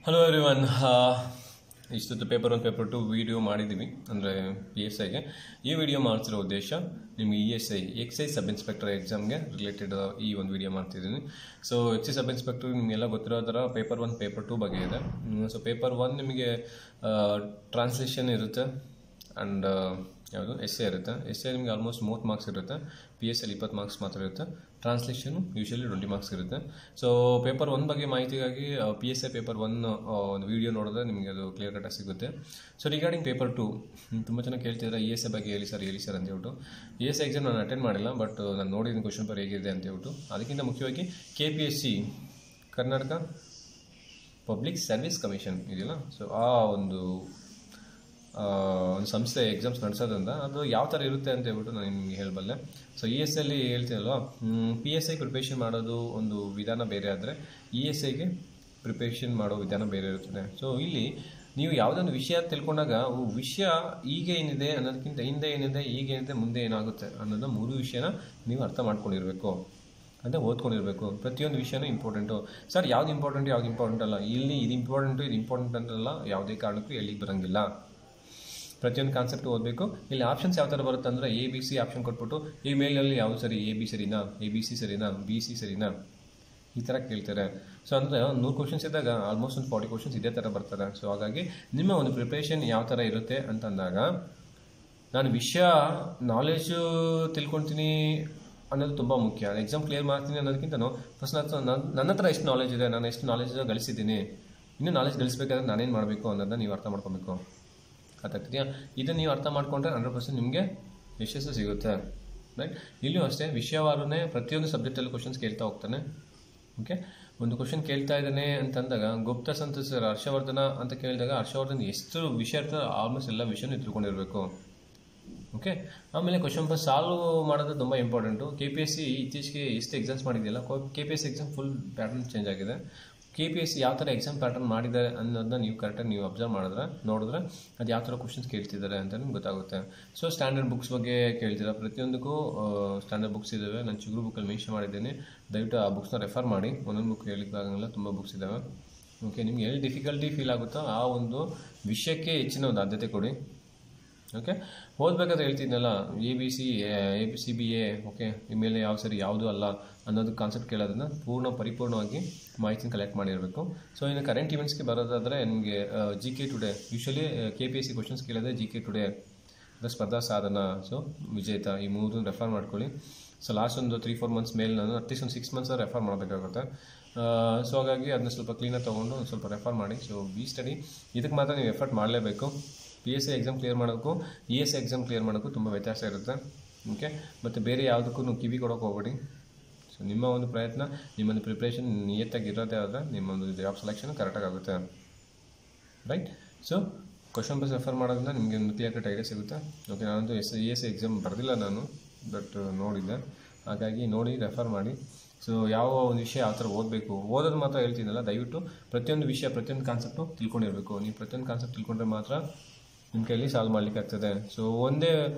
Hello everyone. ಇಷ್ಟೊತ್ತು paper 1 paper 2 video ಮಾಡಿದ್ದೀವಿ ಅಂದರೆ PSIಗೆ. ಈ ವಿಡಿಯೋ ಮಾಡ್ತಿರೋ ಉದ್ದೇಶ ನಿಮಗೆ ESI ಎಕ್ಸೈಸ್ ಸಬ್ ಇನ್ಸ್ಪೆಕ್ಟರ್ ಎಕ್ಸಾಮ್ಗೆ ರಿಲೇಟೆಡ್ ಈ ಒಂದು ವಿಡಿಯೋ ಮಾಡ್ತಿದ್ದೀನಿ. ಸೊ ಎಕ್ಸೈಸ್ ಸಬ್ ಇನ್ಸ್ಪೆಕ್ಟರ್ ನಿಮಗೆಲ್ಲ ಗೊತ್ತಿರೋ ಥರ ಪೇಪರ್ 1 ಪೇಪರ್ 2 ಬಗ್ಗೆ ಇದೆ. ಸೊ ಪೇಪರ್ 1 ನಿಮಗೆ ಟ್ರಾನ್ಸ್ಲೇಷನ್ ಇರುತ್ತೆ ಆ್ಯಂಡ್ ಯಾವುದು ಎಸ್ಸೆ ಇರುತ್ತೆ. ಎಸ್ಸೆ ನಿಮಗೆ ಆಲ್ಮೋಸ್ಟ್ 30 ಮಾರ್ಕ್ಸ್ ಇರುತ್ತೆ. PSL 20 ಮಾರ್ಕ್ಸ್ ಮಾತ್ರ ಇರುತ್ತೆ. ಟ್ರಾನ್ಸ್ಲೇಷನು ಯೂಶಲಿ 20 ಮಾರ್ಕ್ಸ್ ಇರುತ್ತೆ. ಸೊ ಪೇಪರ್ 1 ಬಗ್ಗೆ ಮಾಹಿತಿಗಾಗಿ PSI ಪೇಪರ್ 1 ಒಂದು ವಿಡಿಯೋ ನೋಡಿದ್ರೆ ನಿಮಗೆ ಅದು ಕ್ಲಿಯರ್ ಕಟ್ಟಾಗಿ ಸಿಗುತ್ತೆ. ಸೊ ರಿಗಾರ್ಡಿಂಗ್ ಪೇಪರ್ 2 ತುಂಬ ಚೆನ್ನಾಗಿ ಕೇಳ್ತಿದ್ದಾರೆ ESI ಬಗ್ಗೆ ಹೇಳಿ ಸರ್ ಅಂತ ಹೇಳ್ಬಿಟ್ಟು. ESI ಎಕ್ಸಾಮ್ ನಾನು ಅಟೆಂಡ್ ಮಾಡಿಲ್ಲ, ಬಟ್ ನಾನು ನೋಡಿದ್ದೀನಿ ಕ್ವಶನ್ ಪೇಪರ್ ಹೇಗಿದೆ ಅಂತ ಹೇಳ್ಬಿಟ್ಟು. ಅದಕ್ಕಿಂತ ಮುಖ್ಯವಾಗಿ KPSC Karnataka public service commission ಇದೆಯಲ್ಲ, ಸೊ ಆ ಒಂದು ಸಂಸ್ಥೆ ಎಕ್ಸಾಮ್ಸ್ ನಡೆಸೋದ್ರಿಂದ ಅದು ಯಾವ ಥರ ಇರುತ್ತೆ ಅಂತ ಹೇಳ್ಬಿಟ್ಟು ನಾನು ನಿಮಗೆ ಹೇಳಬಲ್ಲೆ. ಸೊ ESI ಅಲ್ಲಿ ಹೇಳ್ತೀನಲ್ವ, PSI ಪ್ರಿಪ್ರೇಷನ್ ಮಾಡೋದು ಒಂದು ವಿಧಾನ ಬೇರೆ ಆದರೆ ESIಗೆ ಪ್ರಿಪ್ರೇಷನ್ ಮಾಡೋ ವಿಧಾನ ಬೇರೆ ಇರುತ್ತದೆ. ಸೊ ಇಲ್ಲಿ ನೀವು ಯಾವುದೊಂದು ವಿಷಯ ತಿಳ್ಕೊಂಡಾಗ ವಿಷಯ ಈಗ ಏನಿದೆ ಅನ್ನೋದಕ್ಕಿಂತ ಹಿಂದೆ ಏನಿದೆ, ಈಗ ಏನಿದೆ, ಮುಂದೆ ಏನಾಗುತ್ತೆ ಅನ್ನೋದು 3 ವಿಷಯನ ನೀವು ಅರ್ಥ ಮಾಡ್ಕೊಂಡಿರಬೇಕು ಅಂತ ಓದ್ಕೊಂಡಿರಬೇಕು. ಪ್ರತಿಯೊಂದು ವಿಷಯನೂ ಇಂಪಾರ್ಟೆಂಟು. ಸರ್ ಯಾವ್ದು ಇಂಪಾರ್ಟೆಂಟ್ ಅಲ್ಲ, ಇಲ್ಲಿ ಇದು ಇಂಪಾರ್ಟೆಂಟ್ ಅಂತಲ್ಲ, ಯಾವುದೇ ಕಾರಣಕ್ಕೂ ಹೇಳಿಕ್ಕೆ ಬರೋಂಗಿಲ್ಲ. ಪ್ರತಿಯೊಂದು ಕಾನ್ಸೆಪ್ಟ್ ಓದಬೇಕು. ಇಲ್ಲಿ ಆಪ್ಷನ್ಸ್ ಯಾವ ಥರ ಬರುತ್ತೆ ಅಂದರೆ ABC ಆಪ್ಷನ್ ಕೊಟ್ಬಿಟ್ಟು ಈ ಮೇಲಲ್ಲಿ ಯಾವುದು ಸರಿ, AB ಸರಿನಾ, ABC ಸರಿನಾ, BC ಸರಿನಾ, ಈ ಥರ ಕೇಳ್ತಾರೆ. ಸೊ ಅಂದರೆ 100 ಕ್ವಶನ್ಸ್ ಇದ್ದಾಗ ಆಲ್ಮೋಸ್ಟ್ ಒಂದು 40 ಕ್ವಶನ್ಸ್ ಇದೇ ಥರ ಬರ್ತಾರೆ. ಸೊ ಹಾಗಾಗಿ ನಿಮ್ಮ ಒಂದು ಪ್ರಿಪ್ರೇಷನ್ ಯಾವ ಥರ ಇರುತ್ತೆ ಅಂತಂದಾಗ, ನಾನು ವಿಷಯ ನಾಲೆಜು ತಿಳ್ಕೊಳ್ತೀನಿ ಅನ್ನೋದು ತುಂಬ ಮುಖ್ಯ. ಎಕ್ಸಾಮ್ ಕ್ಲಿಯರ್ ಮಾಡ್ತೀನಿ ಅನ್ನೋದಕ್ಕಿಂತ ಫಸ್ಟ್ ನನ್ನ ಹತ್ರ ಎಷ್ಟು ನಾಲೆಜ್ ಇದೆ, ನಾನು ಎಷ್ಟು ನಾಲೆಜ್ ಗಳಿಸಿದ್ದೀನಿ, ಇನ್ನೂ ನಾಲೆಜ್ ಗಳಿಸಬೇಕಾದ್ರೆ ನಾನೇನು ಮಾಡಬೇಕು ಅನ್ನೋದನ್ನ ನೀವು ಅರ್ಥ ಮಾಡ್ಕೊಬೇಕು. ಗೊತ್ತಾಗ್ತಿದೆಯಾ? ಇದನ್ನು ನೀವು ಅರ್ಥ ಮಾಡ್ಕೊಂಡ್ರೆ 100% ನಿಮಗೆ ಯಶಸ್ಸು ಸಿಗುತ್ತೆ. ರೈಟ್? ಇಲ್ಲೂ ಅಷ್ಟೇ ವಿಷಯವಾರನೇ ಪ್ರತಿಯೊಂದು ಸಬ್ಜೆಕ್ಟಲ್ಲಿ ಕ್ವಶನ್ಸ್ ಕೇಳ್ತಾ ಹೋಗ್ತಾನೆ. ಓಕೆ, ಒಂದು ಕ್ವಶನ್ ಕೇಳ್ತಾ ಇದ್ದಾನೆ ಅಂತಂದಾಗ ಗುಪ್ತ ಸಂತೋಷ್ ಸರ್ ಹರ್ಷವರ್ಧನ ಅಂತ ಕೇಳಿದಾಗ ಹರ್ಷವರ್ಧನ್ ಎಷ್ಟು ವಿಷಯ ಇರ್ತಾರೆ ಆಲ್ಮೋಸ್ಟ್ ಎಲ್ಲ ವಿಷಯನೂ ತಿಳ್ಕೊಂಡಿರಬೇಕು. ಓಕೆ, ಆಮೇಲೆ ಕ್ವಶನ್ ಪೇಪರ್ ಸಾಲ್ವ್ ಮಾಡೋದು ತುಂಬ ಇಂಪಾರ್ಟೆಂಟು. KPSC ಇತ್ತೀಚೆಗೆ ಎಷ್ಟು ಎಕ್ಸಾಮ್ಸ್ ಮಾಡಿದೆಯಲ್ಲ, KPSC exam full pattern change ಆಗಿದೆ. KPSC ಯಾವ ಥರ ಎಕ್ಸಾಮ್ ಪ್ಯಾಟರ್ನ್ ಮಾಡಿದ್ದಾರೆ ಅನ್ನೋದನ್ನ ನೀವು ಕರೆಕ್ಟಾಗಿ ನೀವು ಅಬ್ಸರ್ವ್ ನೋಡಿದ್ರೆ ಅದು ಯಾವ ಥರ ಕ್ವಶನ್ಸ್ ಕೇಳ್ತಿದ್ದಾರೆ ಅಂತ ನಿಮ್ಗೆ ಗೊತ್ತಾಗುತ್ತೆ. ಸೊ ಸ್ಟ್ಯಾಂಡರ್ಡ್ ಬುಕ್ಸ್ ಬಗ್ಗೆ ಕೇಳ್ತೀರಾ, ಪ್ರತಿಯೊಂದಕ್ಕೂ ಸ್ಟ್ಯಾಂಡರ್ಡ್ ಬುಕ್ಸ್ ಇದ್ದಾವೆ. ನಾನು ಚಿಗುರು ಬುಕ್ಕಲ್ಲಿ ಮೆನ್ಷನ್ ಮಾಡಿದ್ದೇನೆ, ದಯವಿಟ್ಟು ಆ ಬುಕ್ಸ್ನ ರೆಫರ್ ಮಾಡಿ. ಒಂದೊಂದು ಬುಕ್ ಹೇಳಿಕ್ಕಾಗಲ್ಲ, ತುಂಬ ಬುಕ್ಸ್ ಇದ್ದಾವೆ. ಓಕೆ, ನಿಮ್ಗೆ ಎಲ್ಲಿ ಡಿಫಿಕಲ್ಟಿ ಫೀಲ್ ಆಗುತ್ತೋ ಆ ಒಂದು ವಿಷಯಕ್ಕೆ ಹೆಚ್ಚಿನ ಒಂದು ಆದ್ಯತೆ ಕೊಡಿ. ಓಕೆ, ಓದಬೇಕಾದ್ರೆ ಹೇಳ್ತಿದ್ನಲ್ಲ ABC CBA, ಓಕೆ, ಇಮೇಲೆ ಯಾವ ಸರಿ ಯಾವುದು ಅಲ್ಲ ಅನ್ನೋದು ಕಾನ್ಸೆಪ್ಟ್ ಕೇಳೋದನ್ನ ಪರಿಪೂರ್ಣವಾಗಿ ಮಾಹಿತಿನ ಕಲೆಕ್ಟ್ ಮಾಡಿರಬೇಕು. ಸೊ ಇನ್ನು ಕರೆಂಟ್ ಇವೆಂಟ್ಸ್ಗೆ ಬರೋದಾದರೆ ನಿಮಗೆ GK today, usually KPSC questions ಕೇಳಿದ್ರೆ GK ಟುಡೇ, ಸ್ಪರ್ಧಾ ಸಾಧನ, ಸೊ ವಿಜೇತ, ಈ 3 ರೆಫರ್ ಮಾಡ್ಕೊಳ್ಳಿ. ಸೊ ಲಾಸ್ಟ್ ಒಂದು 3-4 ಮಂತ್ಸ್ ಮೇಲೆ ನಾನು ಅಟ್ಲೀಸ್ಟ್ ಒಂದು 6 ಮಂತ್ಸ್ ರೆಫರ್ ಮಾಡಬೇಕಾಗುತ್ತೆ. ಸೊ ಹಾಗಾಗಿ ಅದನ್ನ ಸ್ವಲ್ಪ ಕ್ಲೀನಾಗಿ ತೊಗೊಂಡು ಒಂದು ಸ್ವಲ್ಪ ರೆಫರ್ ಮಾಡಿ. ಸೊ ಬಿ ಸ್ಟಡಿ, ಇದಕ್ಕೆ ಮಾತ್ರ ನೀವು ಎಫರ್ಟ್ ಮಾಡಲೇಬೇಕು. PSI ಎಕ್ಸಾಮ್ ಕ್ಲಿಯರ್ ಮಾಡೋಕ್ಕೂ ESI ಎಕ್ಸಾಮ್ ಕ್ಲಿಯರ್ ಮಾಡೋಕ್ಕೂ ತುಂಬ ವ್ಯತ್ಯಾಸ ಇರುತ್ತೆ. ಓಕೆ, ಮತ್ತು ಬೇರೆ ಯಾವುದಕ್ಕೂ ನೀವು ಕಿವಿ ಕೊಡೋಕೆ ಹೋಗ್ಬೇಡಿ. ಸೊ ನಿಮ್ಮ ಒಂದು ಪ್ರಯತ್ನ, ನಿಮ್ಮೊಂದು ಪ್ರಿಪ್ರೇಷನ್ ನಿಯತ್ತಾಗಿ ಇರೋದೇ ಆದರೆ ನಿಮ್ಮೊಂದು ಜಾಬ್ ಸೆಲೆಕ್ಷನ್ ಕರೆಕ್ಟಾಗಿ ಆಗುತ್ತೆ. Right? So question paper refer ಮಾಡೋದ್ರಿಂದ ನಿಮಗೆ ಒಂದು ಕ್ಲಿಯರ್ ಕಟ್ ಐಡಿಯಾ ಸಿಗುತ್ತೆ. ಓಕೆ, ನಾನಂತೂ ESI ಎಕ್ಸಾಮ್ ಬರೆದಿಲ್ಲ ನಾನು, ಬಟ್ ನೋಡಿದ್ದೆ, ಹಾಗಾಗಿ ನೋಡಿ ರೆಫರ್ ಮಾಡಿ. ಸೊ ಯಾವ ಒಂದು ವಿಷಯ ಯಾವ ಥರ ಓದಬೇಕು, ಓದೋದು ಮಾತ್ರ ಹೇಳ್ತೀನಲ್ಲ, ದಯವಿಟ್ಟು ಪ್ರತಿಯೊಂದು ವಿಷಯ ಪ್ರತಿಯೊಂದು ಕಾನ್ಸೆಪ್ಟು ತಿಳ್ಕೊಂಡಿರಬೇಕು. ನೀವು ಪ್ರತಿಯೊಂದು ಕಾನ್ಸೆಪ್ಟ್ ತಿಳ್ಕೊಂಡ್ರೆ ಮಾತ್ರ ನಿಮ್ಮ ಕೈಯಲ್ಲಿ ಸಾಲ್ವ್ ಮಾಡ್ಲಿಕ್ಕೆ ಆಗ್ತದೆ. ಸೊ ಒಂದೇ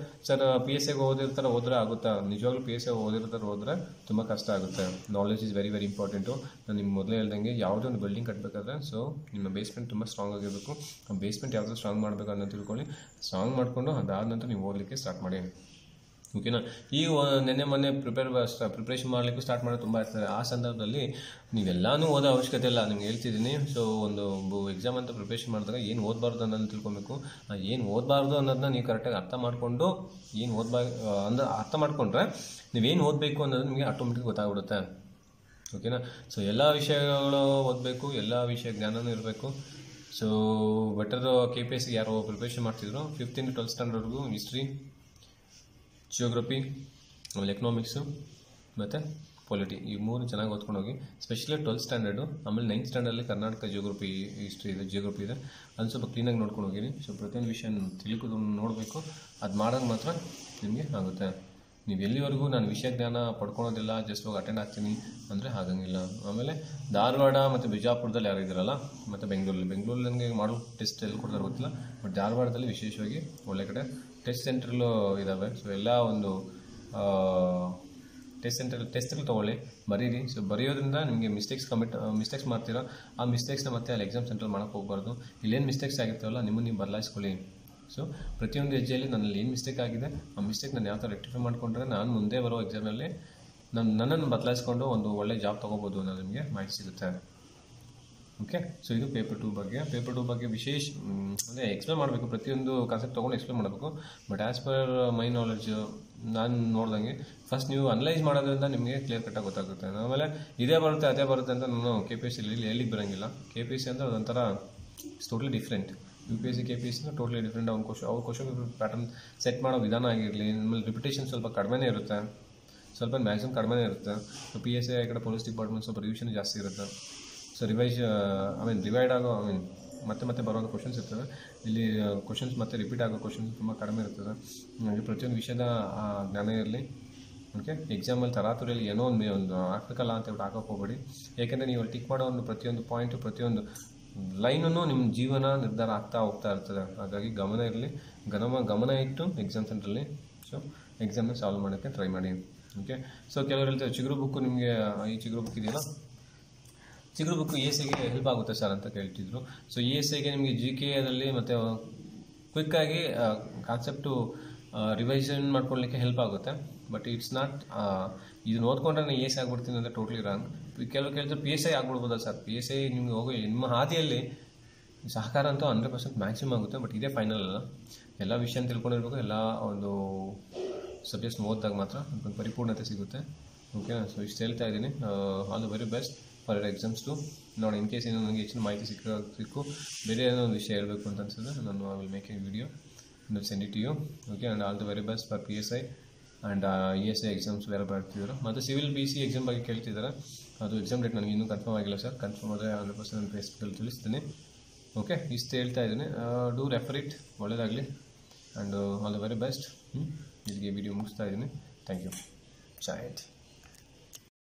ಸರ್ PSIಗೆ ಓದಿರ್ತಾರೆ ಹೋದ್ರೆ ಆಗುತ್ತಾ? ನಿಜವಾಗ್ಲೂ PSI ಓದಿರ್ತಾರೆ ಹೋದರೆ ತುಂಬ ಕಷ್ಟ ಆಗುತ್ತೆ. Knowledge is very important. ನಾನು ನಿಮ್ಗೆ ಮೊದಲೇ ಹೇಳ್ದಂಗೆ ಯಾವುದೇ ಒಂದು ಬಿಲ್ಡಿಂಗ್ ಕಟ್ಟಬೇಕಾದ್ರೆ ಸೊ ನಿಮ್ಮ ಬೇಸ್ಮೆಂಟ್ ತುಂಬ ಸ್ಟ್ರಾಂಗ್ ಆಗಿರಬೇಕು. ಆ ಬೇಸ್ಮೆಂಟ್ ಯಾವ ಥರ ಸ್ಟ್ರಾಂಗ್ ಮಾಡಬೇಕು ಅನ್ನೋದು ತಿಳ್ಕೊಳ್ಳಿ. ಸ್ಟ್ರಾಂಗ್ ಮಾಡಿಕೊಂಡು ಅದಾದ ನಂತರ ನೀವು ಓದಲಿಕ್ಕೆ ಸ್ಟಾರ್ಟ್ ಮಾಡಿ. ಓಕೆನಾ? ಈ ನೆನ್ನೆ ಮೊನ್ನೆ ಪ್ರಿಪ್ರೇಷನ್ ಮಾಡಲಿಕ್ಕೂ ಸ್ಟಾರ್ಟ್ ಮಾಡೋದು ತುಂಬ ಇರ್ತದೆ. ಆ ಸಂದರ್ಭದಲ್ಲಿ ನೀವೆಲ್ಲನೂ ಓದೋ ಅವಶ್ಯಕತೆ ಇಲ್ಲ, ನಿಮ್ಗೆ ಹೇಳ್ತಿದ್ದೀನಿ. ಸೊ ಒಂದು ಎಕ್ಸಾಮ್ ಅಂತ ಪ್ರಿಪ್ರೇಷನ್ ಮಾಡಿದಾಗ ಏನು ಓದಬಾರ್ದು ಅನ್ನೋದನ್ನ ತಿಳ್ಕೊಬೇಕು. ಏನು ಓದಬಾರ್ದು ಅನ್ನೋದನ್ನ ನೀವು ಕರೆಕ್ಟಾಗಿ ಅರ್ಥ ಮಾಡಿಕೊಂಡು ಅರ್ಥ ಮಾಡಿಕೊಂಡ್ರೆ ನೀವೇನು ಓದಬೇಕು ಅನ್ನೋದು ನಿಮಗೆ ಆಟೋಮೆಟಿಕ್ ಗೊತ್ತಾಗ್ಬಿಡುತ್ತೆ. ಓಕೆನಾ? ಸೊ ಎಲ್ಲ ವಿಷಯಗಳು ಓದಬೇಕು, ಎಲ್ಲ ವಿಷಯ ಜ್ಞಾನವೂ ಇರಬೇಕು. ಸೊ ಬೆಟರ್ KPSC ಯಾರು ಪ್ರಿಪ್ರೇಷನ್ ಮಾಡ್ತಿದ್ರು 5th to 12th ಸ್ಟ್ಯಾಂಡರ್ಡ್ವರೆಗೂ ಹಿಸ್ಟ್ರಿ, ಜಿಯೋಗ್ರಫಿ, ಆಮೇಲೆ ಎಕನಾಮಿಕ್ಸು ಮತ್ತು ಪೊಲಿಟಿ, ಈ 3 ಚೆನ್ನಾಗಿ ಓದ್ಕೊಂಡು ಹೋಗಿ. ಸ್ಪೆಷಲಿ 12th ಸ್ಟ್ಯಾಂಡರ್ಡು, ಆಮೇಲೆ 9th ಸ್ಟ್ಯಾಂಡರ್ಡಲ್ಲಿ ಕರ್ನಾಟಕ ಜಿಯೋಗ್ರಫಿ ಇದೆ, ಅದನ್ನು ಸ್ವಲ್ಪ ಕ್ಲೀನಾಗಿ ನೋಡ್ಕೊಂಡು ಹೋಗಿರಿ. ಸೊ ಪ್ರತಿಯೊಂದು ವಿಷಯ ನೋಡಬೇಕು, ಅದು ಮಾಡೋದು ಮಾತ್ರ ನಿಮಗೆ ಆಗುತ್ತೆ. ನೀವು ಎಲ್ಲಿವರೆಗೂ ನಾನು ವಿಷಯ ಜ್ಞಾನ ಪಡ್ಕೊಳೋದಿಲ್ಲ, ಜಸ್ಟ್ ಹೋಗಿ ಅಟೆಂಡ್ ಆಗ್ತೀನಿ ಅಂದರೆ ಆಗಂಗಿಲ್ಲ. ಆಮೇಲೆ ಧಾರವಾಡ ಮತ್ತು ಬಿಜಾಪುರದಲ್ಲಿ ಯಾರು ಇದ್ದಾರಲ್ಲ, ಮತ್ತು ಬೆಂಗಳೂರಲ್ಲಿ ನನಗೆ ಮಾಡೋ ಟೆಸ್ಟ್ ಎಲ್ಲಿ ಕೊಡ್ತಾರೆ ಗೊತ್ತಿಲ್ಲ, ಬಟ್ ಧಾರವಾಡದಲ್ಲಿ ವಿಶೇಷವಾಗಿ ಒಳ್ಳೆ ಕಡೆ ಟೆಸ್ಟ್ ಸೆಂಟ್ರಲ್ಲೂ ಇದ್ದಾವೆ. ಸೊ ಎಲ್ಲ ಒಂದು ಟೆಸ್ಟ್ಗಳು ತೊಗೊಳ್ಳಿ, ಬರೀರಿ. ಸೊ ಬರೆಯೋದ್ರಿಂದ ನಿಮಗೆ ಮಿಸ್ಟೇಕ್ಸ್ ಮಾಡ್ತೀರಾ, ಆ ಮಿಸ್ಟೇಕ್ಸ್ನ ಮತ್ತೆ ಅಲ್ಲಿ ಎಕ್ಸಾಮ್ ಸೆಂಟ್ರಲ್ಲಿ ಮಾಡೋಕ್ಕೆ ಹೋಗಬಾರ್ದು. ಇಲ್ಲೇನು ಮಿಸ್ಟೇಕ್ಸ್ ಆಗಿರ್ತಾವಲ್ಲ ನಿಮ್ಮನ್ನು ನೀವು ಬದಲಾಯಿಸ್ಕೊಳ್ಳಿ. ಸೊ ಪ್ರತಿಯೊಂದು ಹೆಜ್ಜೆಯಲ್ಲಿ ನನ್ನಲ್ಲಿ ಏನು ಮಿಸ್ಟೇಕ್ ಆಗಿದೆ, ಆ ಮಿಸ್ಟೇಕ್ ನಾನು ಯಾವ ಥರ ರೆಕ್ಟಿಫೈ ಮಾಡಿಕೊಂಡ್ರೆ ನಾನು ಮುಂದೆ ಬರೋ ಎಕ್ಸಾಮಲ್ಲಿ ನನ್ನನ್ನು ಬದಲಾಯಿಸ್ಕೊಂಡು ಒಂದು ಒಳ್ಳೆ ಜಾಬ್ ತೊಗೋಬೋದು ಅನ್ನೋದು ನಿಮಗೆ ಮಾಹಿತಿ ಸಿಗುತ್ತೆ. ಓಕೆ, ಸೊ ಇದು ಪೇಪರ್ 2 ಬಗ್ಗೆ. ಪೇಪರ್ 2 ಬಗ್ಗೆ ವಿಶೇಷ ಅಂದರೆ ಎಕ್ಸ್ಪ್ಲೇನ್ ಮಾಡಬೇಕು, ಪ್ರತಿಯೊಂದು ಕಾನ್ಸೆಪ್ಟ್ ತೊಗೊಂಡು ಎಕ್ಸ್ಪ್ಲೇನ್ ಮಾಡಬೇಕು. But as per my knowledge ನಾನು ನೋಡ್ದಂಗೆ ಫಸ್ಟ್ ನೀವು ಅನಲೈಸ್ ಮಾಡೋದ್ರಿಂದ ನಿಮಗೆ ಕ್ಲಿಯರ್ ಕಟ್ಟಾಗಿ ಗೊತ್ತಾಗುತ್ತೆ. ಆಮೇಲೆ ಇದೇ ಬರುತ್ತೆ ಅದೇ ಬರುತ್ತೆ ಅಂತ ನಾನು KPSC ಎಲ್ಲಿಗೆ ಬರೋಂಗಿಲ್ಲ. KPSC ಅಂದರೆ ಅದೊಂಥರ totally different. UPSC KPSC totally different. ಅವ್ರ ಕ್ವಶನ್ ಪ್ಯಾಟರ್ನ್ ಸೆಟ್ ಮಾಡೋ ವಿಧಾನ ಆಗಿರಲಿ, ನಿಮ್ಮಲ್ಲಿ ರಿಪಿಟೇಷನ್ ಸ್ವಲ್ಪ ಕಡಿಮೆನೇ ಇರುತ್ತೆ, ಸ್ವಲ್ಪ ಮ್ಯಾಕ್ಸಿಮಮ್ ಕಡಿಮೆನೇ ಇರುತ್ತೆ. PSI ಈ ಕಡೆ ಪೊಲೀಸ್ ಡಿಪಾರ್ಟ್ಮೆಂಟ್ ಸ್ವಲ್ಪ ರಿವಿಷನ್ ಜಾಸ್ತಿ ಇರುತ್ತೆ. ಸೊ ಡಿವೈಡ್ ಆಗೋ ಮತ್ತೆ ಬರೋಂಥ ಕ್ವಶನ್ಸ್ ಇರ್ತವೆ. ಇಲ್ಲಿ ಕ್ವಶನ್ಸ್ ಮತ್ತೆ ರಿಪೀಟ್ ಆಗೋ ಕ್ವಶನ್ಸ್ ತುಂಬ ಕಡಿಮೆ ಇರ್ತದೆ. ಹಾಗೆ ಪ್ರತಿಯೊಂದು ವಿಷಯದ ಜ್ಞಾನ ಇರಲಿ. ಓಕೆ, ಎಕ್ಸಾಮಲ್ಲಿ ತರಾತುರಿಯಲ್ಲಿ ಏನೋ ಒಂದು ಹಾಕಬೇಕಲ್ಲ ಅಂತ ಹೇಳ್ಬಿಟ್ಟು ಹಾಕೋಕೆ ಹೋಗಬೇಡಿ. ಯಾಕೆಂದರೆ ನೀವು ಟಿಕ್ ಮಾಡೋ ಒಂದು ಪ್ರತಿಯೊಂದು ಪಾಯಿಂಟು, ಪ್ರತಿಯೊಂದು ಲೈನನ್ನು ನಿಮ್ಮ ಜೀವನ ನಿರ್ಧಾರ ಆಗ್ತಾ ಹೋಗ್ತಾ ಇರ್ತದೆ. ಹಾಗಾಗಿ ಗಮನ ಇರಲಿ, ಗಮನ ಇಟ್ಟು ಎಕ್ಸಾಮ್ ಸೆಂಟ್ರಲ್ಲಿ ಸೊ ಎಕ್ಸಾಮ್ನ ಸಾಲ್ವ್ ಮಾಡೋಕ್ಕೆ ಟ್ರೈ ಮಾಡಿ. ಓಕೆ, ಸೊ ಕೆಲವರು ಹೇಳ್ತಾರೆ ಚಿಗುರು ಬುಕ್ಕು ನಿಮಗೆ ಈ ಚಿಗುರು ಬುಕ್ ಇದೆಯಲ್ಲ, ಚಿಗುರು ಬುಕ್ಕು ESIಗೆ ಹೆಲ್ಪ್ ಆಗುತ್ತೆ ಸರ್ ಅಂತ ಕೇಳ್ತಿದ್ರು. ಸೊ ESIಗೆ ನಿಮಗೆ GK ಅದರಲ್ಲಿ ಮತ್ತು ಕ್ವಿಕ್ಕಾಗಿ ಕಾನ್ಸೆಪ್ಟು ರಿವೈಸನ್ ಮಾಡ್ಕೊಳ್ಳಿಕ್ಕೆ ಹೆಲ್ಪ್ ಆಗುತ್ತೆ. ಬಟ್ ಇಟ್ಸ್ ನಾಟ್ ಇದನ್ನ ಓದ್ಕೊಂಡ್ರೆ ನಾನು ESI ಆಗ್ಬಿಡ್ತೀನಿ ಅಂದರೆ ಟೋಟ್ಲಿ ರಾಂಗ್. ಕೆಲವು ಕೇಳಿದ್ರೆ PSI ಆಗ್ಬಿಡ್ಬೋದಾ ಸರ್? PSI ನಿಮಗೆ ಹೋಗಿ ನಿಮ್ಮ ಹಾದಿಯಲ್ಲಿ ಸಹಕಾರ ಅಂತೂ 100% ಮ್ಯಾಕ್ಸಿಮಮ್ ಆಗುತ್ತೆ. ಬಟ್ ಇದೇ ಫೈನಲ್ ಅಲ್ಲ, ಎಲ್ಲ ವಿಷಯ ತಿಳ್ಕೊಂಡಿರ್ಬೇಕು. ಎಲ್ಲ ಒಂದು ಸಬ್ಜೆಕ್ಟ್ಸ್ ಓದಿದಾಗ ಮಾತ್ರ ಒಂದು ಪರಿಪೂರ್ಣತೆ ಸಿಗುತ್ತೆ. ಓಕೆ, ಸೊ ಇಷ್ಟು ಹೇಳ್ತಾ ಇದ್ದೀನಿ. All the very best for your exams too. ನೋಡಿ, ಇನ್ ಕೇಸ್ ಏನೋ ನನಗೆ ಹೆಚ್ಚಿನ ಮಾಹಿತಿ ಸಿಕ್ಕು ಬೇರೆ ಏನೋ ಒಂದು ವಿಷಯ ಹೇಳಬೇಕು ಅಂತ ಅನ್ಸಿದ್ರೆ ನಾನು I will make a video and send it to you. Okay, and all the very best for PSI and ESI exams ಬೇರೆ ಬರ್ತಿದ್ರು. ಮತ್ತು ಸಿವಿಲ್ BC ಎಕ್ಸಾಮ್ ಬಗ್ಗೆ ಕೇಳ್ತಿದ್ದಾರೆ. ಅದು ಎಕ್ಸಾಮ್ ಡೇಟ್ ನನಗೆ ಇನ್ನೂ ಕನ್ಫರ್ಮ್ ಆಗಿಲ್ಲ ಸರ್. ಕನ್ಫರ್ಮ್ ಆದರೆ 100% ನಾನು ಫೇಸ್ಬುಕ್ಕಲ್ಲಿ ತಿಳಿಸ್ತೀನಿ. ಓಕೆ, ಇಷ್ಟು ಹೇಳ್ತಾ ಇದ್ದೀನಿ. Do refer it. ಒಳ್ಳೆಯದಾಗಲಿ and all the very best. ಇಲ್ಲಿಗೆ ವಿಡಿಯೋ ಮುಗಿಸ್ತಾ ಇದ್ದೀನಿ. Thank you. ಜೈ ಹಿಂದ್.